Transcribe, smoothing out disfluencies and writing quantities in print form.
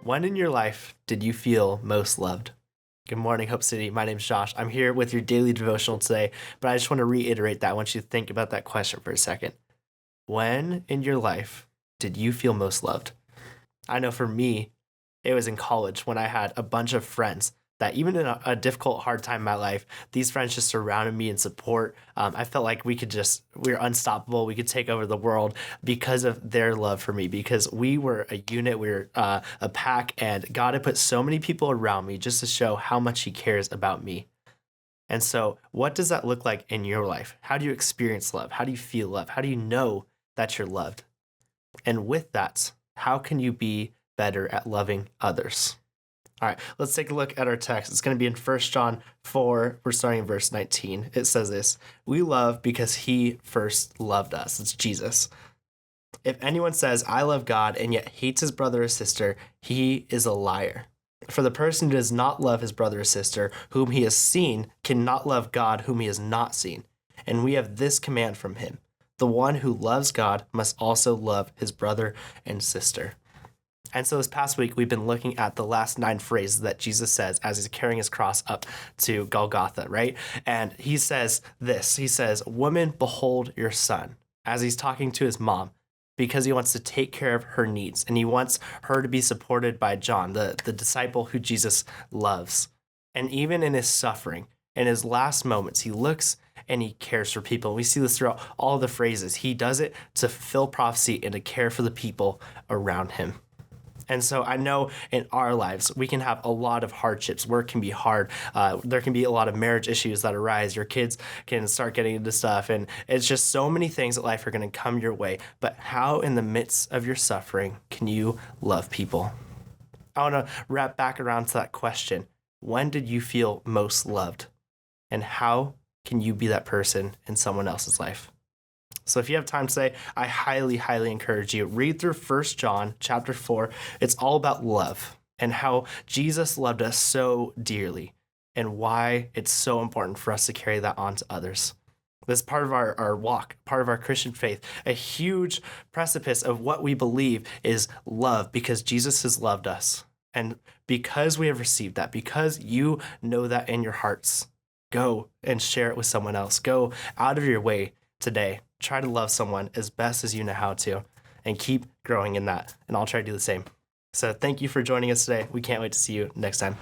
When in your life did you feel most loved? Good morning, Hope City. My name's Josh. I'm here with your daily devotional today, but I just want to reiterate that. I want you to think about that question for a second. When in your life did you feel most loved? I know for me, it was in college when I had a bunch of friends that even in a difficult, hard time in my life, these friends just surrounded me in support. I felt like we were unstoppable. We could take over the world because of their love for me, because we were a unit, we were a pack, and God had put so many people around me just to show how much He cares about me. And so, what does that look like in your life? How do you experience love? How do you feel love? How do you know that you're loved? And with that, how can you be better at loving others? All right, let's take a look at our text. It's going to be in 1 John 4. We're starting in verse 19. It says this: "We love because He first loved us." It's Jesus. "If anyone says, 'I love God,' and yet hates his brother or sister, he is a liar. For the person who does not love his brother or sister, whom he has seen, cannot love God, whom he has not seen. And we have this command from Him: the one who loves God must also love his brother and sister." And so this past week, we've been looking at the last 9 phrases that Jesus says as He's carrying His cross up to Golgotha, right? And He says this. He says, "Woman, behold your son," as He's talking to His mom, because He wants to take care of her needs. And He wants her to be supported by John, the disciple who Jesus loves. And even in His suffering, in His last moments, He looks and He cares for people. We see this throughout all the phrases. He does it to fulfill prophecy and to care for the people around Him. And so I know in our lives, we can have a lot of hardships. Work can be hard. There can be a lot of marriage issues that arise. Your kids can start getting into stuff. And it's just so many things that life are going to come your way. But how in the midst of your suffering can you love people? I want to wrap back around to that question. When did you feel most loved? And how can you be that person in someone else's life? So if you have time today, I highly, highly encourage you, read through 1 John chapter 4. It's all about love and how Jesus loved us so dearly and why it's so important for us to carry that on to others. This is part of our walk, part of our Christian faith. A huge precipice of what we believe is love, because Jesus has loved us. And because we have received that, because you know that in your hearts, go and share it with someone else. Go out of your way today. Try to love someone as best as you know how to, and keep growing in that. And I'll try to do the same. So thank you for joining us today. We can't wait to see you next time.